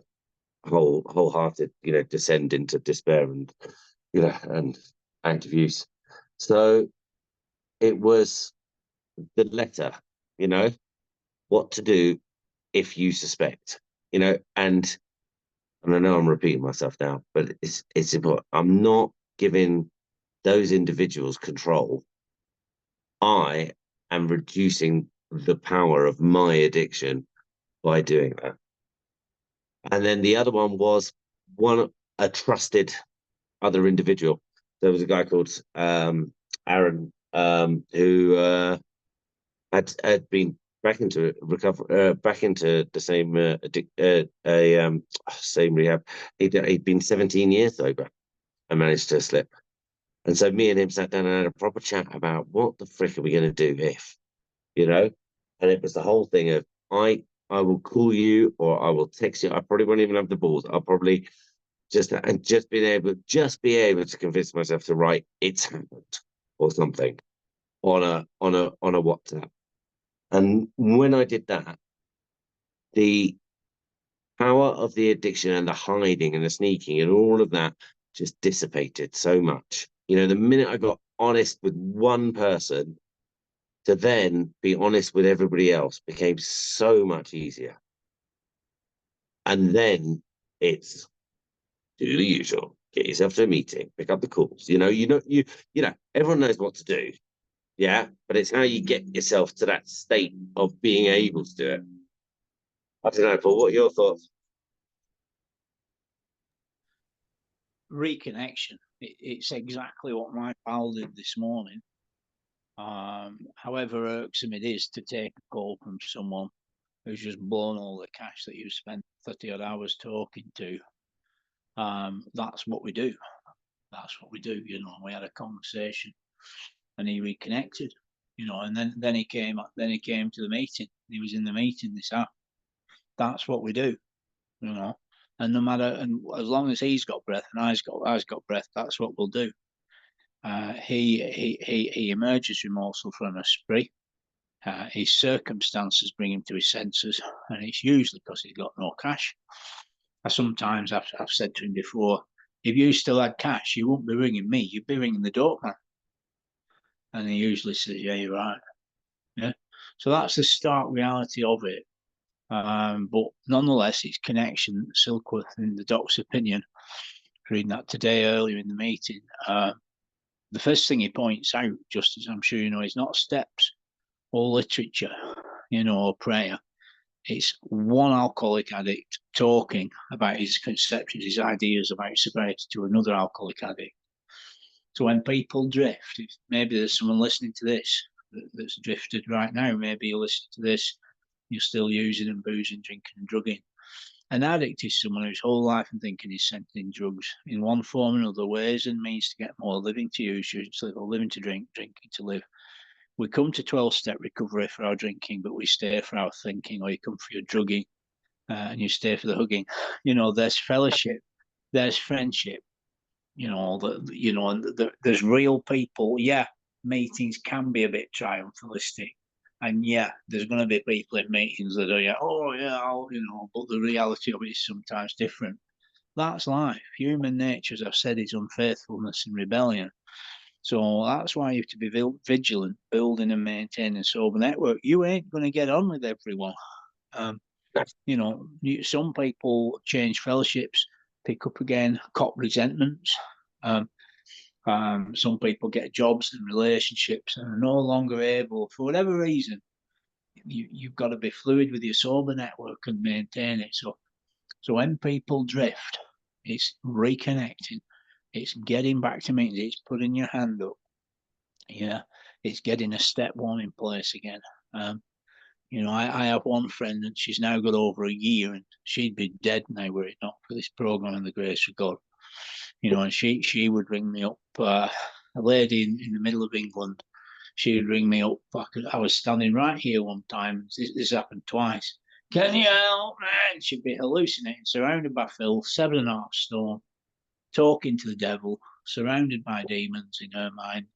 wholehearted, you know, descend into despair and, you know, and active use. So it was the letter, you know, what to do if you suspect, you know, and I know I'm repeating myself now, but it's important. I'm not giving those individuals control. I am reducing the power of my addiction by doing that. And then the other one was a trusted other individual. There was a guy called Aaron, who had been back into recovery, back into the same same rehab. He'd been 17 years sober and managed to slip. And so me and him sat down and had a proper chat about what the frick are we going to do if, you know? And it was the whole thing of I will call you or I will text you. I probably won't even have the balls. I'll probably just be able to convince myself to write it's happened or something on a WhatsApp. And when I did that, the power of the addiction and the hiding and the sneaking and all of that just dissipated so much. You know, the minute I got honest with one person, to then be honest with everybody else became so much easier. And then it's do the usual. Get yourself to a meeting, pick up the calls. You know, everyone knows what to do. Yeah. But it's how you get yourself to that state of being able to do it. I don't know, Paul, what are your thoughts? Reconnection. It's exactly what my pal did this morning. However irksome it is to take a call from someone who's just blown all the cash that you've spent 30 odd hours talking to, that's what we do. That's what we do, you know. We had a conversation and he reconnected, you know, and then he came to the meeting. He was in the meeting this hour. That's what we do, you know. And no matter, and as long as he's got breath and I've got breath, that's what we'll do. He emerges remorseful from a spree. His circumstances bring him to his senses, and it's usually because he's got no cash. Sometimes I've said to him before, if you still had cash, you wouldn't be ringing me, you'd be ringing the dope man. And he usually says, yeah, you're right. Yeah. So that's the stark reality of it. But nonetheless, it's connection. Silkworth, in the doc's opinion, reading that today earlier in the meeting, the first thing he points out, just as I'm sure you know, is not steps or literature, you know, or prayer. It's one alcoholic addict talking about his conceptions, his ideas about sobriety to another alcoholic addict. So when people drift, maybe there's someone listening to this that's drifted right now. Maybe you're listening to this, you're still using and boozing, drinking and drugging. An addict is someone whose whole life and thinking is centered in drugs in one form or another, ways and means to get more, living to use, usually, or living to drink, drinking to live. We come to 12-step recovery for our drinking, but we stay for our thinking, or you come for your drugging and you stay for the hugging. You know, there's fellowship, there's friendship, you know, and there's real people. Yeah, meetings can be a bit triumphalistic. And yeah, there's going to be people in meetings that are, but the reality of it is sometimes different. That's life. Human nature, as I've said, is unfaithfulness and rebellion. So that's why you have to be vigilant, building and maintaining a sober network. You ain't going to get on with everyone. Some people change fellowships, pick up again, cop resentments. Some people get jobs and relationships and are no longer able, for whatever reason. You've got to be fluid with your sober network and maintain it. So when people drift, it's reconnecting, it's getting back to meetings, it's putting your hand up, Yeah, it's getting a step one in place again. I have one friend, and she's now got over a year, and she'd be dead now were it not for this program and the grace of God. And she would ring me up, a lady in the middle of England. She would ring me up. I was standing right here one time. This happened twice. Can you help me? And she'd be hallucinating, surrounded by filth, 7.5 stone, talking to the devil, surrounded by demons in her mind,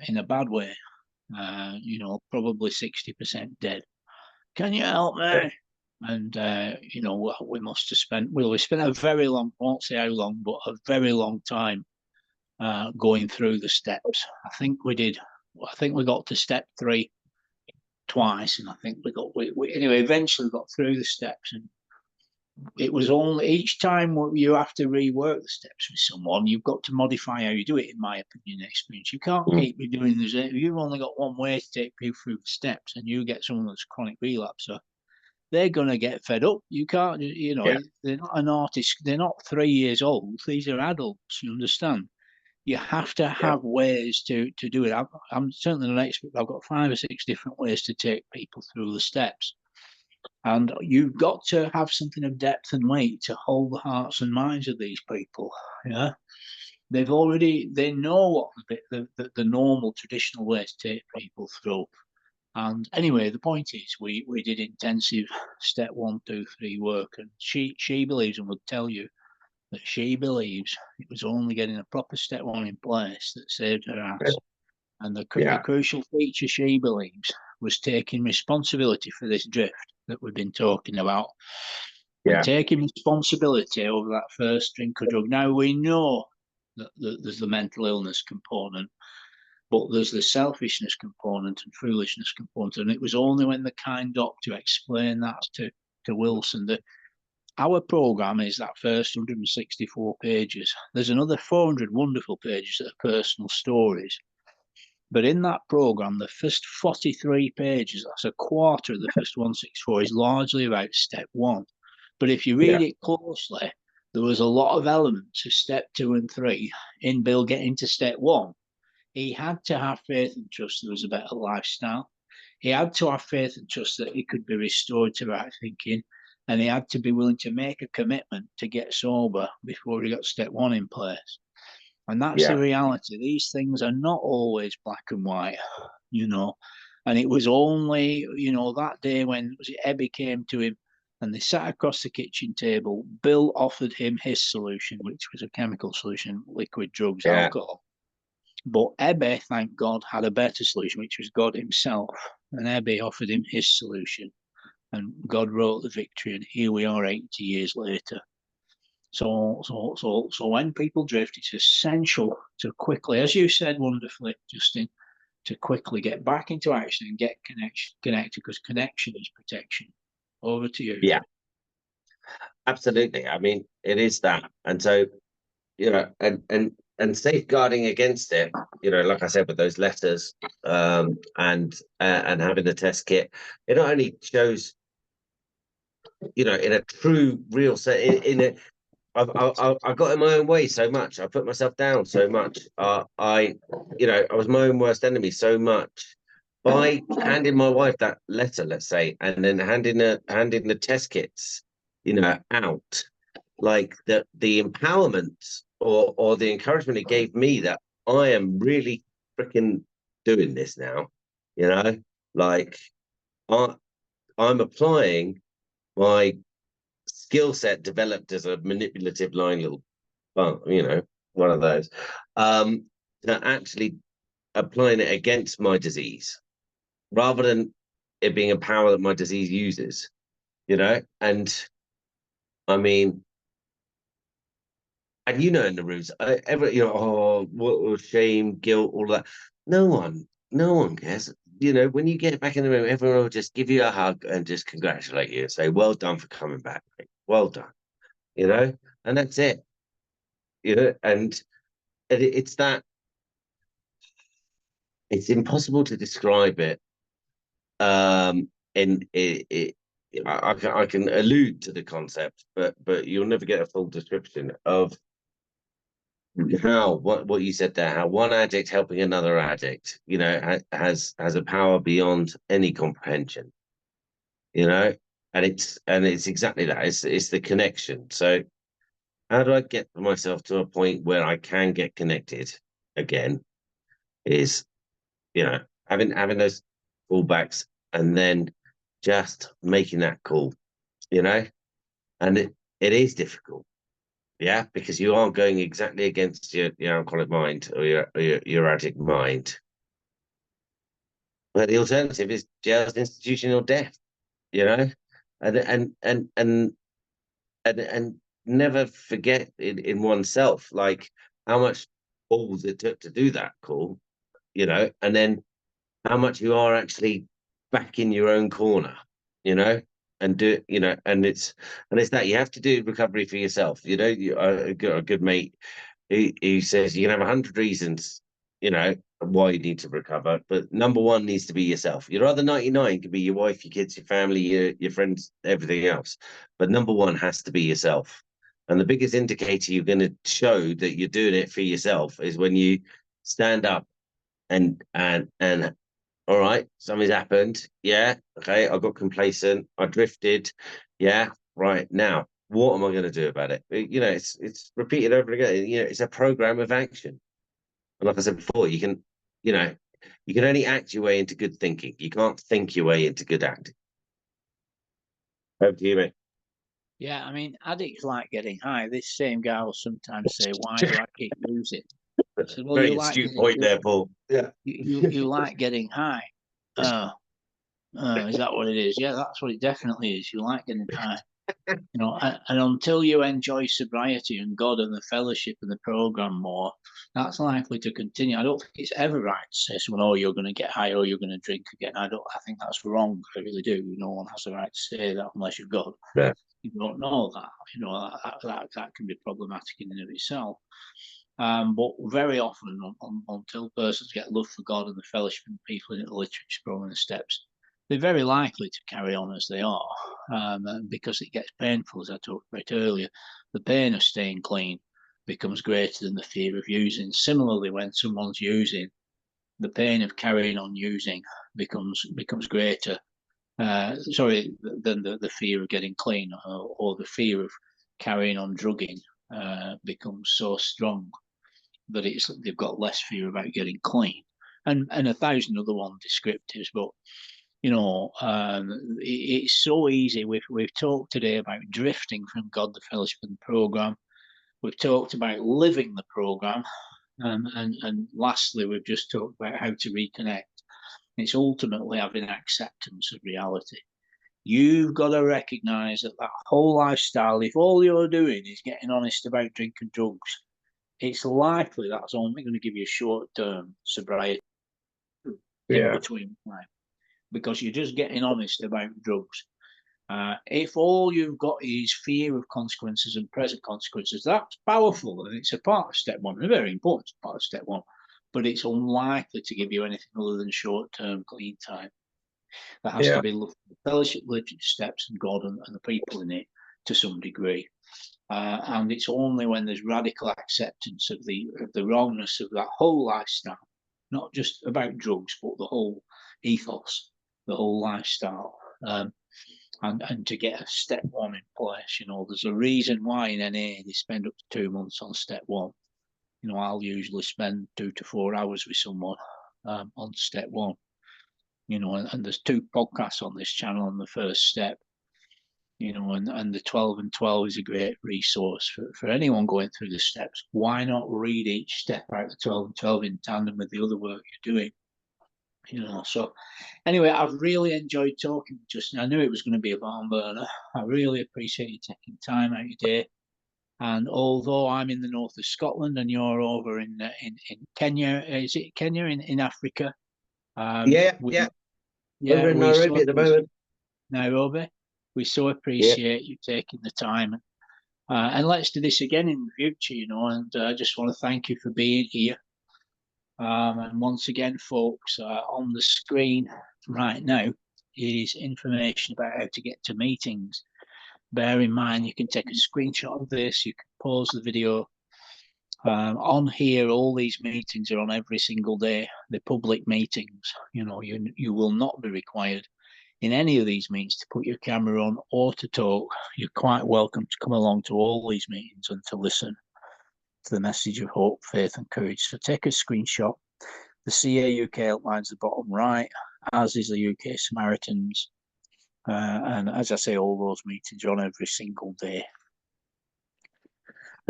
in a bad way. Probably 60% dead. Can you help me? And we must have we spent a very long, I won't say how long, but a very long time going through the steps. I think we got to step 3 twice, and I think we anyway eventually got through the steps. And it was only each time you have to rework the steps with someone, you've got to modify how you do it, in my opinion, experience. You can't keep doing this. You've only got one way to take people through the steps, and you get someone that's chronic relapser, they're going to get fed up. You can't, they're not an artist. They're not 3 years old. These are adults. You understand? You have to have ways to do it. I'm certainly not an expert, but I've got 5 or 6 different ways to take people through the steps. And you've got to have something of depth and weight to hold the hearts and minds of these people. Yeah. They know what the normal traditional way to take people through. And anyway, the point is, we did intensive step 1, 2, 3 work, and she believes, and would tell you that she believes it was only getting a proper step 1 in place that saved her ass. And the crucial feature, she believes, was taking responsibility for this drift that we've been talking about. And taking responsibility over that first drink or drug. Now, we know that there's the mental illness component, but there's the selfishness component and foolishness component. And it was only when the kind doctor explained that to Wilson that our program is that first 164 pages. There's another 400 wonderful pages that are personal stories. But in that program, the first 43 pages, that's a quarter of the first 164, is largely about step 1. But if you read it closely, there was a lot of elements of step 2 and 3 in Bill getting to step 1. He had to have faith and trust there was a better lifestyle. He had to have faith and trust that he could be restored to right thinking. And he had to be willing to make a commitment to get sober before he got step 1 in place. And that's the reality. These things are not always black and white, And it was only, that day when Ebby came to him and they sat across the kitchen table. Bill offered him his solution, which was a chemical solution, liquid drugs, alcohol. But Ebbe, thank God, had a better solution, which was God himself. And Ebbe offered him his solution. And God wrote the victory. And here we are 80 years later. So when people drift, it's essential to quickly, as you said wonderfully, Justin, to quickly get back into action and get connected, because connection is protection. Over to you. Yeah, absolutely. I mean, it is that. And so, and safeguarding against it, like I said, with those letters, and having the test kit, it not only shows, in a true, real set, I got in my own way so much. I put myself down so much. I was my own worst enemy so much. By handing my wife that letter, let's say, and then handing the test kits, out, like the empowerment or the encouragement it gave me that I am really freaking doing this now, like I'm applying my skill set developed as a manipulative lying little one of those, to actually applying it against my disease rather than it being a power that my disease uses, and I mean, and in the rooms, what shame, guilt, all that. No one cares. When you get back in the room, everyone will just give you a hug and just congratulate you and say, well done for coming back. Mate. Well done. And that's it. And it's that, it's impossible to describe it. And I can allude to the concept, but you'll never get a full description of how what you said there, how one addict helping another addict, has a power beyond any comprehension, and it's exactly that. It's the connection. So how do I get myself to a point where I can get connected again? Is having those callbacks and then just making that call, and it is difficult. Yeah, because you are going exactly against your alcoholic mind or your addict mind. But the alternative is jail, institution, or death. And never forget in oneself like how much balls it took to do that call, and then how much you are actually back in your own corner, and and it's that you have to do recovery for yourself. A good mate he says you can have 100 reasons, why you need to recover, but number one needs to be yourself. Your other 99 can be your wife, your kids, your family, your friends, everything else, but number one has to be yourself. And the biggest indicator you're going to show that you're doing it for yourself is when you stand up and all right, something's happened. Yeah, okay, I got complacent, I drifted. Yeah, right, now what am I going to do about it? It's repeated over again. It's a program of action. And like I said before, you can only act your way into good thinking. You can't think your way into good acting. Over to you, mate. Yeah, I mean, addicts like getting high. This same guy will sometimes say, "Why do I keep using?" I said, "Well, you Very like astute getting point there, Paul. Yeah. you like getting high." Uh, is that what it is? Yeah, that's what it definitely is. You like getting high. And until you enjoy sobriety and God and the fellowship and the program more, that's likely to continue. I don't think it's ever right to say someone, "Oh, you're going to get high or you're going to drink again." I think that's wrong. I really do. No one has the right to say that unless you're God. Yeah. You don't know that. That can be problematic in and of itself. But very often, until persons get love for God and the fellowship and people in the literature program and the steps, they're very likely to carry on as they are, because it gets painful, as I talked about earlier. The pain of staying clean becomes greater than the fear of using. Similarly, when someone's using, the pain of carrying on using becomes greater. Than the fear of getting clean, or the fear of carrying on drugging becomes so strong that they've got less fear about getting clean, and a thousand other one descriptives. But it's so easy. We've talked today about drifting from God, the fellowship, and the program. We've talked about living the program, and lastly, we've just talked about how to reconnect. It's ultimately having acceptance of reality. You've got to recognize that whole lifestyle, if all you're doing is getting honest about drink and drugs, it's likely that's only going to give you short-term sobriety in between time, because you're just getting honest about drugs. If all you've got is fear of consequences and present consequences, that's powerful, and it's a part of step one, a very important part of step one, but it's unlikely to give you anything other than short-term clean time. There has to be love for the fellowship, literature, steps, and God and the people in it to some degree. And it's only when there's radical acceptance of the wrongness of that whole lifestyle, not just about drugs, but the whole ethos, the whole lifestyle, and to get a step one in place. There's a reason why in NA they spend up to 2 months on step one. I'll usually spend 2 to 4 hours with someone on step one. And there's 2 podcasts on this channel on the first step. And the 12 and 12 is a great resource for anyone going through the steps. Why not read each step out of 12 and 12 in tandem with the other work you're doing? So anyway, I've really enjoyed talking, Justin. I knew it was going to be a barn burner. I really appreciate you taking time out of your day. And although I'm in the north of Scotland and you're over in Kenya, is it Kenya in Africa? Yeah. Over in Nairobi at the moment. Nairobi. We so appreciate you taking the time. And let's do this again in the future, and I just want to thank you for being here. And once again, folks, on the screen right now is information about how to get to meetings. Bear in mind, you can take a screenshot of this, you can pause the video, On here, all these meetings are on every single day. They're public meetings. You know, you will not be required in any of these meetings to put your camera on or to talk. You're quite welcome to come along to all these meetings and to listen to the message of hope, faith, and courage. So take a screenshot. The CA UK helpline's the bottom right, as is the UK Samaritans. And as I say, all those meetings are on every single day.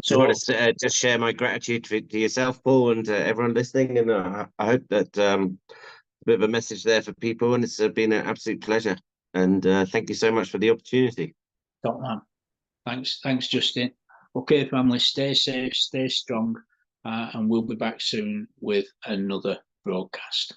So I want to just share my gratitude to yourself, Paul, and everyone listening. And I hope that a bit of a message there for people. And it's been an absolute pleasure. And thank you so much for the opportunity. Top man. Thanks, Justin. Okay, family, stay safe, stay strong, and we'll be back soon with another broadcast.